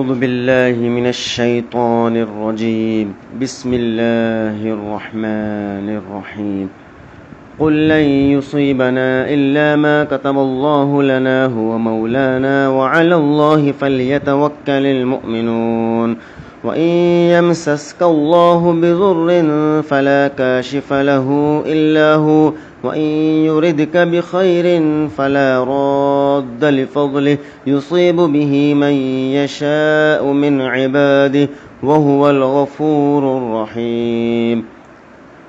أعوذ بالله من الشيطان الرجيم. بسم الله الرحمن الرحيم. قل لن يصيبنا إلا ما كتب الله لنا هو مولانا وعلى الله فليتوكل المؤمنون. وإن يمسسك الله بضر فلا كاشف له إلا هو وإن يردك بخير فلا راد لفضله يصيب به من يشاء من عباده وهو الغفور الرحيم.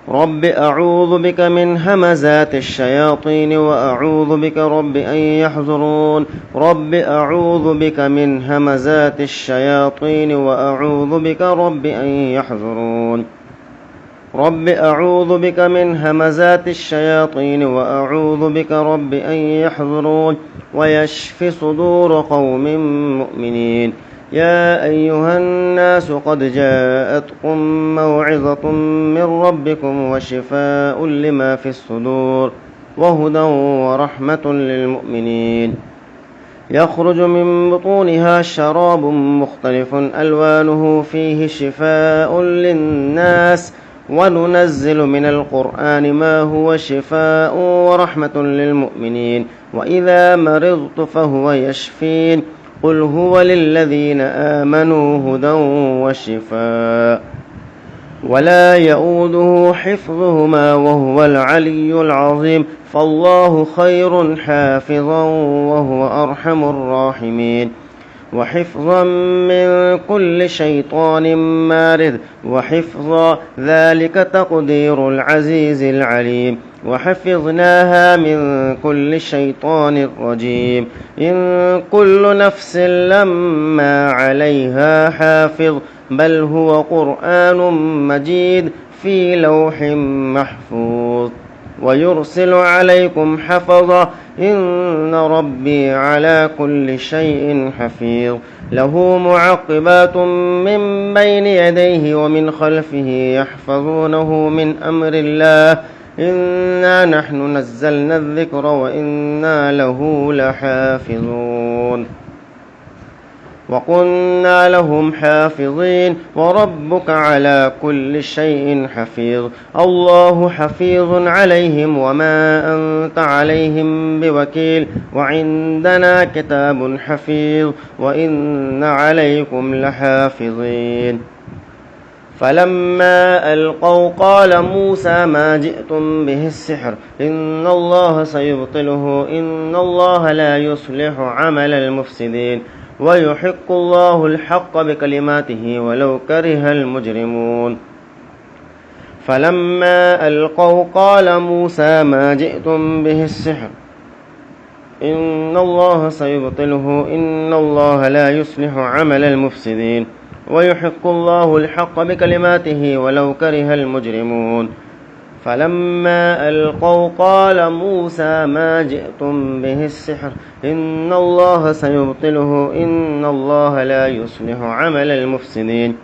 رب أعوذ بك من همزات الشياطين وأعوذ بك رب أن يحضرون. رب أعوذ بك من همزات الشياطين وأعوذ بك رب أن يحضرون. رب أعوذ بك من همزات الشياطين وأعوذ بك رب أن يحضرون. ويشف صدور قوم مؤمنين. يا أيها الناس قد جاءتكم موعظة من ربكم وشفاء لما في الصدور وهدى ورحمة للمؤمنين. يخرج من بطونها شراب مختلف ألوانه فيه شفاء للناس وننزل من القرآن ما هو شفاء ورحمة للمؤمنين. وإذا مرضت فهو يشفين. قل هو للذين آمنوا هدى وشفاء ولا يؤوده حفظهما وهو العلي العظيم. فالله خير حافظا وهو أرحم الراحمين. وحفظا من كل شيطان مارد وحفظا ذلك تقدير العزيز العليم. وحفظناها من كل شيطان رجيم. إن كل نفس لما عليها حافظ بل هو قرآن مجيد في لوح محفوظ. ويرسل عليكم حفظة إن ربي على كل شيء حفيظ. له معقبات من بين يديه ومن خلفه يحفظونه من أمر الله. إنا نحن نزلنا الذكر وإنا له لحافظون. وكنا لهم حافظين. وربك على كل شيء حفيظ. الله حفيظ عليهم وما أنت عليهم بوكيل. وعندنا كتاب حفيظ وإن عليكم لحافظين. فلما ألقوا قال موسى ما جئتم به السحر إن الله سيبطله إن الله لا يصلح عمل المفسدين ويحق الله الحق بكلماته ولو كره المجرمون. فلما ألقوا قال موسى ما جئتم به السحر إن الله سيبطله إن الله لا يصلح عمل المفسدين ويحق الله الحق بكلماته ولو كره المجرمون. فلما ألقوا قال موسى ما جئتم به السحر إن الله سيبطله إن الله لا يصلح عمل المفسدين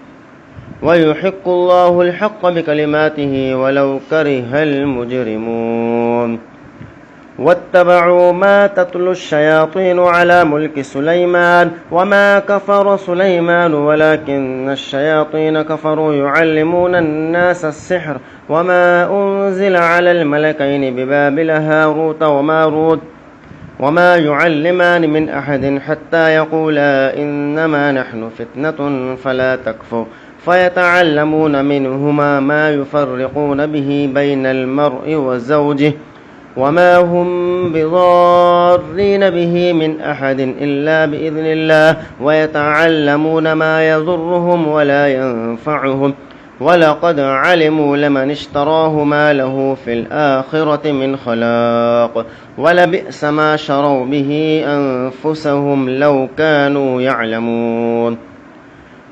ويحق الله الحق بكلماته ولو كره المجرمون. واتبعوا ما تتلو الشياطين على ملك سليمان وما كفر سليمان ولكن الشياطين كفروا يعلمون الناس السحر وما أنزل على الملكين ببابل هاروت وماروت وما يعلمان من أحد حتى يقولا إنما نحن فتنة فلا تكفر فيتعلمون منهما ما يفرقون به بين المرء وزوجه وما هم بضارين به من أحد إلا بإذن الله ويتعلمون ما يضرهم ولا ينفعهم ولقد علموا لمن اشتراه ما له في الآخرة من خلاق ولبئس ما شروا به أنفسهم لو كانوا يعلمون.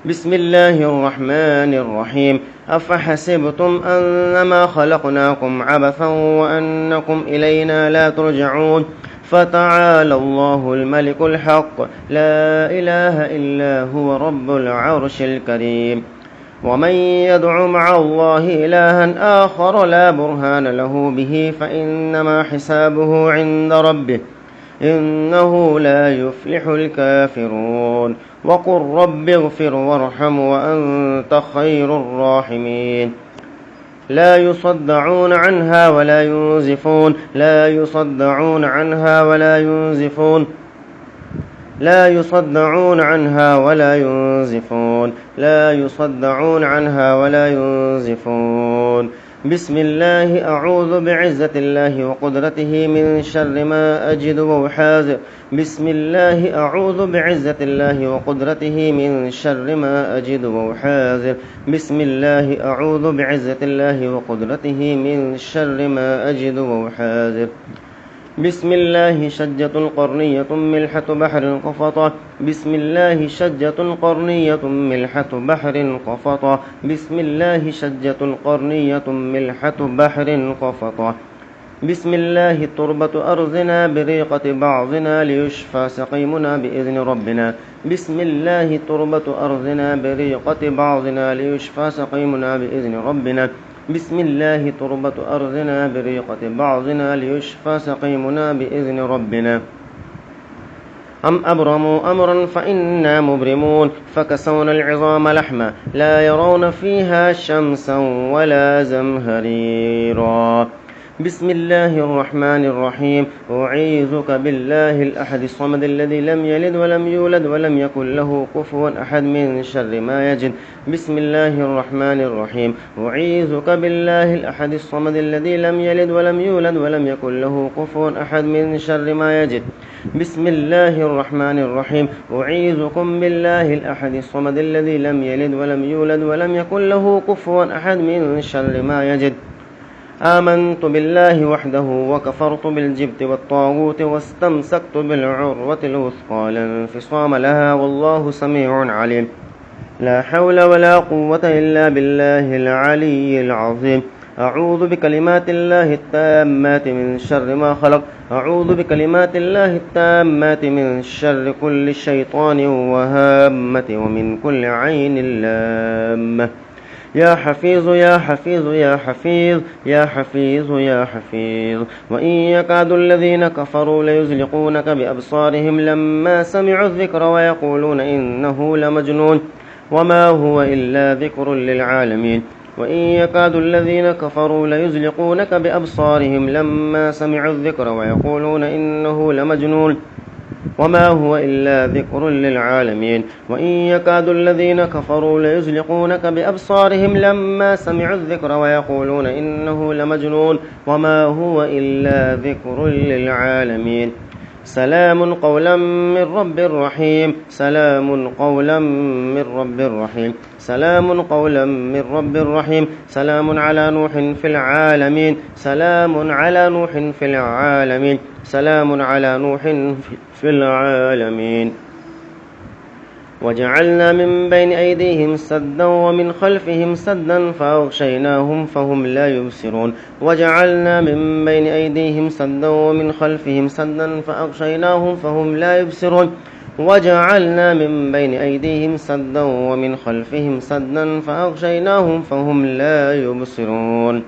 بسم الله الرحمن الرحيم. أفحسبتم أنما خلقناكم عبثا وأنكم إلينا لا ترجعون. فتعالى الله الملك الحق لا إله إلا هو رب العرش الكريم. ومن يدع مع الله إلها آخر لا برهان له به فإنما حسابه عند ربه إنه لا يفلح الكافرون وقل رب اغفر وارحم وأنت خير الراحمين لا يصدعون عنها ولا ينزفون لا يصدعون عنها ولا ينزفون لا يصدعون عنها ولا ينزفون لا يصدعون عنها ولا ينزفون بسم الله أعوذ بعزة الله وقدرته من شر ما أجد وأحاذر بسم الله أعوذ بعزة الله وقدرته من شر ما أجد وأحاذر بسم الله أعوذ بعزة الله وقدرته من شر ما أجد وأحاذر بسم الله شجة قرنية ملحة بحر قفطة بسم الله شجة قرنية ملحة بحر قفطة بسم الله شجة قرنية ملحة بحر قفطة بسم الله تربة أرضنا بريقة بعضنا ليشفى سقيمنا بإذن ربنا بسم الله تربة أرضنا بريقة بعضنا ليشفى سقيمنا بإذن ربنا بسم الله تربة أرضنا بريقة بعضنا ليشفى سقيمنا بإذن ربنا أم أبرموا أمرا فإنا مبرمون فكسونا العظام لحما لا يرون فيها شمسا ولا زمهريرا بسم الله الرحمن الرحيم أعيذك بالله الأحد الصمد الذي لم يلد ولم يولد ولم يكن له كفوا أحد من شر ما يجد بسم الله الرحمن الرحيم أعيذك بالله الأحد الصمد الذي لم يلد ولم يولد ولم يكن له كفوا أحد من شر ما يجد بسم الله الرحمن الرحيم أعيذكم بالله الأحد الصمد الذي لم يلد ولم يولد ولم يكن له كفوا أحد من شر ما يجد آمنت بالله وحده وكفرت بالجبت والطاغوت واستمسكت بالعروة الوثقى لا انفصام لها والله سميع عليم لا حول ولا قوة إلا بالله العلي العظيم أعوذ بكلمات الله التامات من شر ما خلق أعوذ بكلمات الله التامات من شر كل شيطان وهامة ومن كل عين لامة يا حفيظ يا حفيظ يا حفيظ يا حفيظ يا حفيظ وإن يكاد الذين كفروا ليزلقونك بأبصارهم لما سمعوا الذكر ويقولون إنه لمجنون وما هو إلا ذكر للعالمين وإن يكاد الذين كفروا ليزلقونك بأبصارهم لما سمعوا الذكر ويقولون إنه لمجنون وما هو إلا ذكر للعالمين وإن يكاد الذين كفروا ليزلقونك بأبصارهم لما سمعوا الذكر ويقولون إنه لمجنون وما هو إلا ذكر للعالمين سلام قولا من رب رحيم سلام قولا من رب رحيم سلام قولا من رب رحيم سلام على نوح في العالمين سلام على نوح في العالمين سلام على نوح في العالمين وجعلنا من بين أيديهم سدا ومن خلفهم سدا فأغشيناهم فهم لا يبصرون وجعلنا من بين أيديهم سدا ومن خلفهم سدا فأغشيناهم فهم لا يبصرون وجعلنا من بين أيديهم سدا ومن خلفهم سدا فأغشيناهم فهم لا يبصرون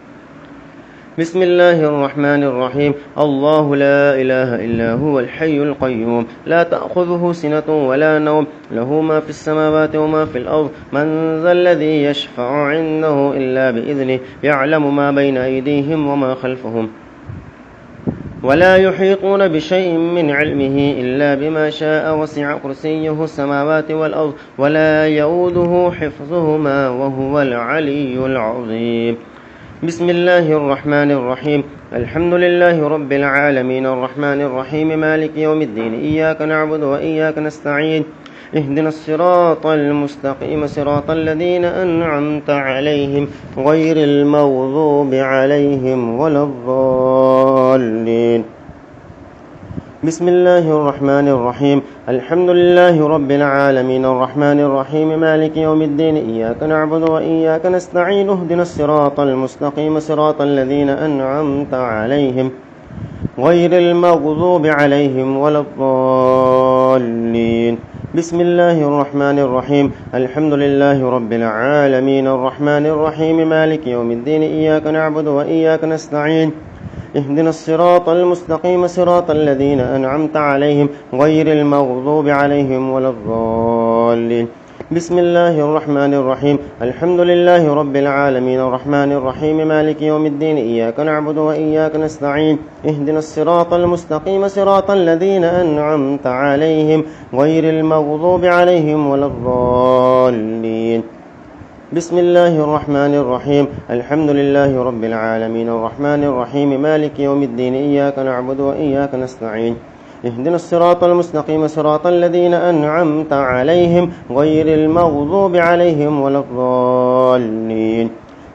بسم الله الرحمن الرحيم الله لا إله إلا هو الحي القيوم لا تأخذه سنة ولا نوم له ما في السماوات وما في الأرض من ذا الذي يشفع عنده إلا بإذنه يعلم ما بين أيديهم وما خلفهم ولا يحيطون بشيء من علمه إلا بما شاء وسع كرسيه السماوات والأرض ولا يؤوده حفظهما وهو العلي العظيم بسم الله الرحمن الرحيم الحمد لله رب العالمين الرحمن الرحيم مالك يوم الدين إياك نعبد وإياك نستعين اهدنا الصراط المستقيم صراط الذين أنعمت عليهم غير المغضوب عليهم ولا الضالين بسم الله الرحمن الرحيم الحمد لله رب العالمين الرحمن الرحيم مالك يوم الدين إياك نعبد وإياك نستعين اهدنا الصراط المستقيم صراط الذين أنعمت عليهم غير المغضوب عليهم ولا الضالين بسم الله الرحمن الرحيم الحمد لله رب العالمين الرحمن الرحيم مالك يوم الدين إياك نعبد وإياك نستعين اهدنا الصراط المستقيم صراط الذين أنعمت عليهم غير المغضوب عليهم ولا الضالين. بسم الله الرحمن الرحيم. الحمد لله رب العالمين الرحمن الرحيم مالك يوم الدين إياك نعبد وإياك نستعين اهدنا الصراط المستقيم صراط الذين أنعمت عليهم غير المغضوب عليهم ولا الضالين. بسم الله الرحمن الرحيم. الحمد لله رب العالمين الرحمن الرحيم مالك يوم الدين إياك نعبد وإياك نستعين اهدنا الصراط المستقيم صراط الذين أنعمت عليهم غير المغضوب عليهم ولا الضالين.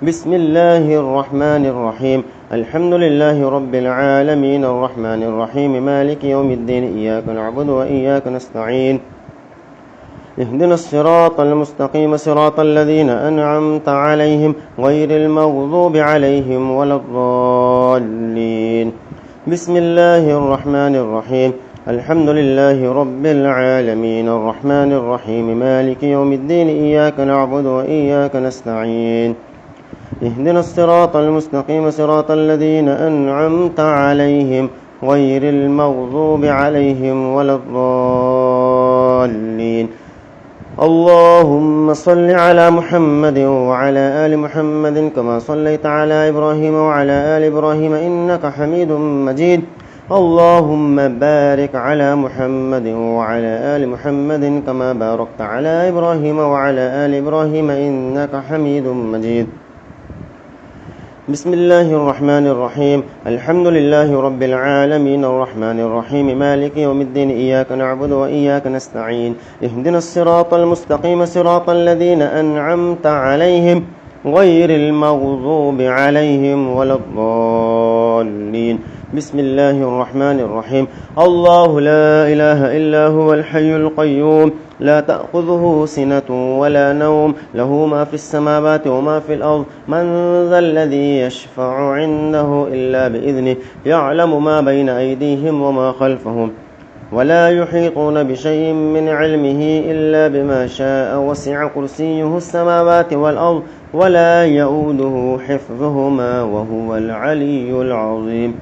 بسم الله الرحمن الرحيم. الحمد لله رب العالمين الرحمن الرحيم مالك يوم الدين إياك نعبد وإياك نستعين اهدنا الصراط المستقيم صراط الذين أنعمت عليهم غير المغضوب عليهم ولا الضالين. بسم الله الرحمن الرحيم. الحمد لله رب العالمين الرحمن الرحيم مالك يوم الدين إياك نعبد وإياك نستعين اهدنا الصراط المستقيم صراط الذين أنعمت عليهم غير المغضوب عليهم ولا الضالين. اللهم صل على محمد وعلى آل محمد كما صليت على إبراهيم وعلى آل إبراهيم إنك حميد مجيد. اللهم بارك على محمد وعلى آل محمد كما باركت على إبراهيم وعلى آل إبراهيم إنك حميد مجيد. بسم الله الرحمن الرحيم. الحمد لله رب العالمين الرحمن الرحيم مالك يوم الدين إياك نعبد وإياك نستعين اهدنا الصراط المستقيم صراط الذين أنعمت عليهم غير المغضوب عليهم ولا الضالين. بسم الله الرحمن الرحيم. الله لا إله إلا هو الحي القيوم لا تأخذه سنة ولا نوم له ما في السماوات وما في الأرض من ذا الذي يشفع عنده إلا بإذنه يعلم ما بين أيديهم وما خلفهم ولا يحيطون بشيء من علمه إلا بما شاء وسع كرسيه السماوات والأرض ولا يؤوده حفظهما وهو العلي العظيم.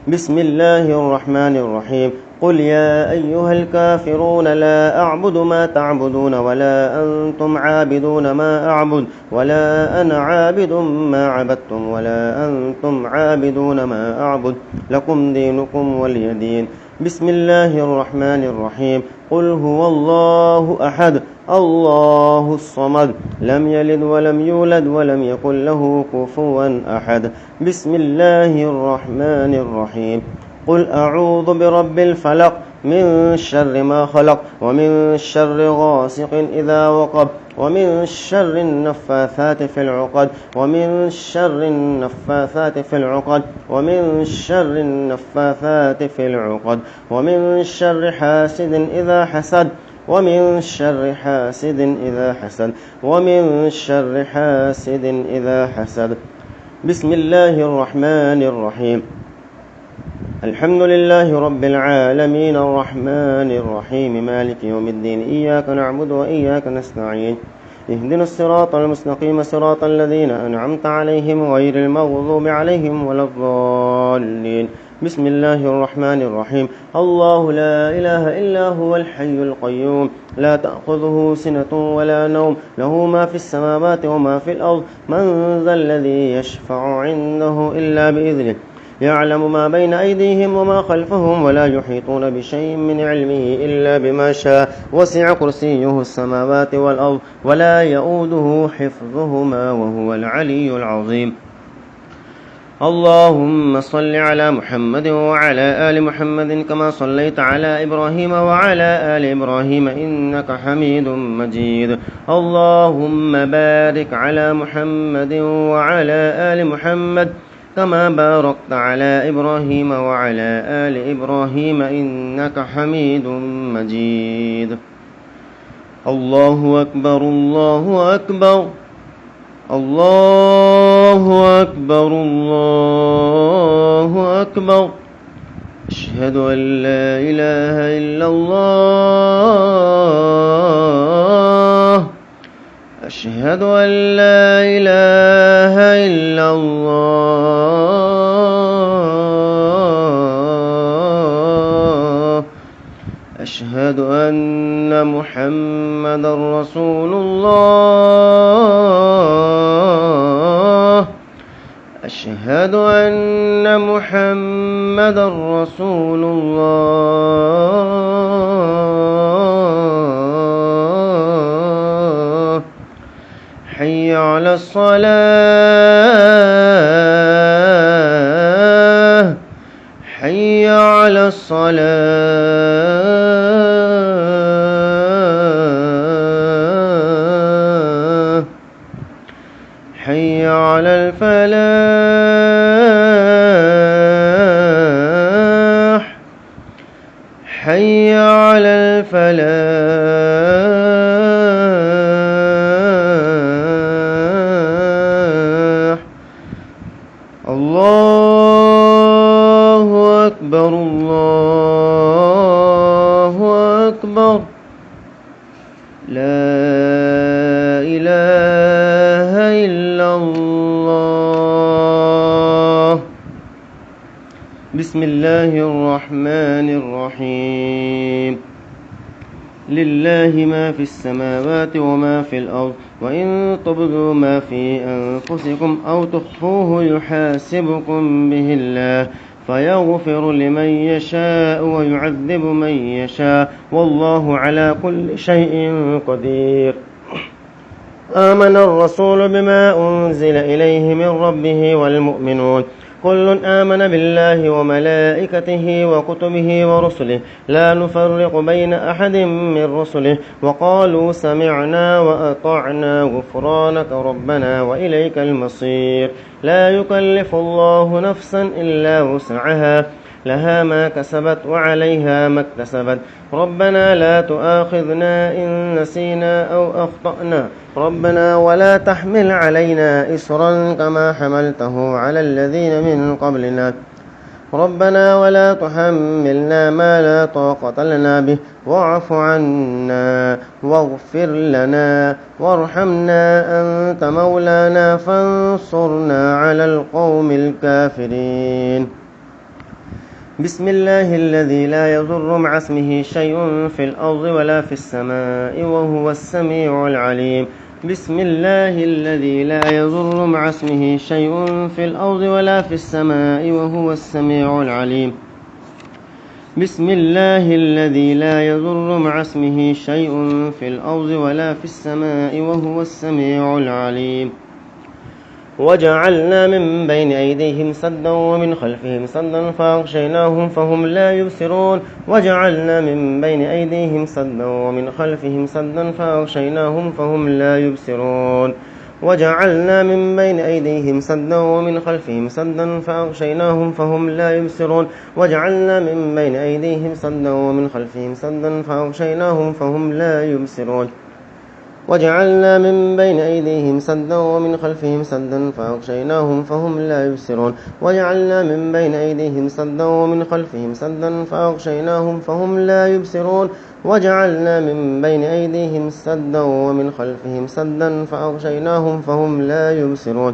بسم الله الرحمن الرحيم. قل يا أيها الكافرون لا أعبد ما تعبدون ولا أنتم عابدون ما أعبد ولا أنا عابد ما عبدتم ولا أنتم عابدون ما أعبد لكم دينكم ولي دين. بسم الله الرحمن الرحيم. قل هو الله أحد الله الصمد لم يلد ولم يولد ولم يكن له كفوا أحد. بسم الله الرحمن الرحيم. قل أعوذ برب الفلق من شر ما خلق ومن شر غاسق إذا وقب ومن شر النفاثات في العقد ومن شر النفاثات في العقد ومن شر النفاثات في العقد ومن شر حاسد إذا حسد ومن شر حاسد إذا حسد ومن شر حاسد إذا حسد. بسم الله الرحمن الرحيم. الحمد لله رب العالمين الرحمن الرحيم مالك يوم الدين إياك نعبد وإياك نستعين اهدنا الصراط المستقيم صراط الذين أنعمت عليهم غير المغضوب عليهم ولا الضالين. بسم الله الرحمن الرحيم. الله لا إله إلا هو الحي القيوم لا تأخذه سنة ولا نوم له ما في السماوات وما في الأرض من ذا الذي يشفع عنده إلا بإذنه يعلم ما بين أيديهم وما خلفهم ولا يحيطون بشيء من علمه إلا بما شاء وسع كرسيه السماوات والأرض ولا يؤوده حفظهما وهو العلي العظيم. اللهم صل على محمد وعلى آل محمد كما صليت على إبراهيم وعلى آل إبراهيم إنك حميد مجيد. اللهم بارك على محمد وعلى آل محمد كما باركت على إبراهيم وعلى آل إبراهيم إنك حميد مجيد. الله أكبر الله أكبر الله أكبر الله أكبر. أشهد أن لا إله إلا الله أشهد أن لا إله إلا الله محمدا رسول الله أشهد أن محمدا رسول الله حي على الصلاة حي على الصلاة حي على الفلاح حي على الفلاح الله أكبر الله أكبر لا إله إلا الله بسم الله الرحمن الرحيم لله ما في السماوات وما في الأرض وإن تبدوا ما في أنفسكم أو تخفوه يحاسبكم به الله فيغفر لمن يشاء ويعذب من يشاء والله على كل شيء قدير آمن الرسول بما أنزل إليه من ربه والمؤمنون كل آمن بالله وملائكته وكتبه ورسله لا نفرق بين أحد من رسله وقالوا سمعنا وأطعنا غفرانك ربنا وإليك المصير لا يكلف الله نفسا إلا وسعها لها ما كسبت وعليها ما اكتسبت ربنا لا تؤاخذنا إن نسينا أو أخطأنا ربنا ولا تحمل علينا إصرا كما حملته على الذين من قبلنا ربنا ولا تحملنا ما لا طاقة لنا به واعف عنا واغفر لنا وارحمنا أنت مولانا فانصرنا على القوم الكافرين بسم الله الذي لا يضر مع اسمه شيء في الأرض ولا في السماء وهو السميع العليم بسم الله الذي لا يضر مع اسمه شيء في الأرض ولا في السماء وهو السميع العليم بسم الله الذي لا يضر مع اسمه شيء في الأرض ولا في السماء وهو السميع العليم وجعلنا من بين أيديهم سدا ومن خلفهم سدا فأغشيناهم فهم لا يبصرون وجعلنا من بين أيديهم سدا ومن خلفهم سدا فأغشيناهم فهم لا يبصرون وجعلنا من بين أيديهم سدا ومن خلفهم سدا فأغشيناهم فهم لا يبصرون وجعلنا من بين أيديهم سدا ومن خلفهم سدا فأغشيناهم فهم لا يبصرون وجعلنا من بين أيديهم سدا ومن خلفهم سدا فأغشيناهم فهم لا يبصرون وجعلنا من بين أيديهم سدا ومن خلفهم سدا فأغشيناهم فهم لا يبصرون وجعلنا من بين أيديهم سدا ومن خلفهم سدا فأغشيناهم فهم لا يبصرون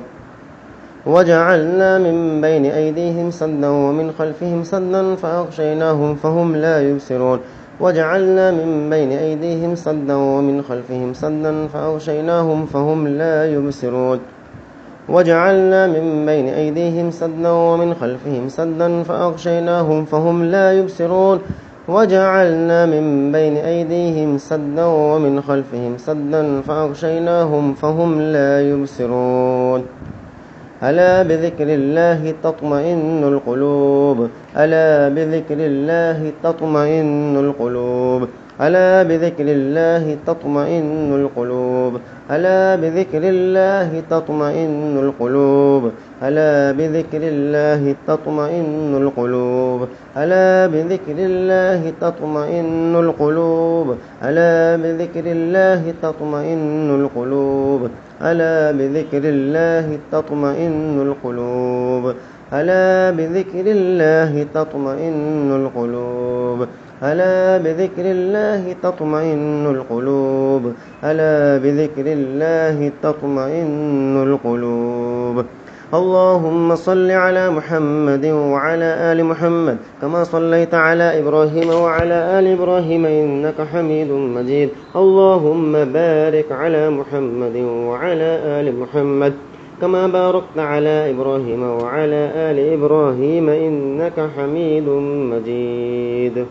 وجعلنا من بين أيديهم سدا ومن خلفهم سدا فأغشيناهم فهم لا يبصرون وجعلنا من بين أيديهم سدا ومن خلفهم سدا فأغشيناهم فهم لا يبصرون وجعلنا من بين أيديهم سدا ومن خلفهم سدا فأغشيناهم فهم لا يبصرون وجعلنا من بين أيديهم سدا ومن خلفهم سدا فأغشيناهم فهم لا يبصرون ألا بذكر الله تطمئن القلوب ألا بذكر الله تطمئن القلوب ألا بذكر الله تطمئن القلوب ألا بذكر الله تطمئن القلوب ألا بذكر الله تطمئن القلوب ألا بذكر الله تطمئن القلوب ألا بذكر الله تطمئن القلوب ألا بذكر الله تطمئن القلوب ألا بذكر الله تطمئن القلوب ألا بذكر الله تطمئن القلوب ألا بذكر الله تطمئن القلوب اللهم صل على محمد وعلى آل محمد كما صليت على إبراهيم وعلى آل إبراهيم إنك حميد مجيد. اللهم بارك على محمد وعلى آل محمد كما باركت على إبراهيم وعلى آل إبراهيم إنك حميد مجيد.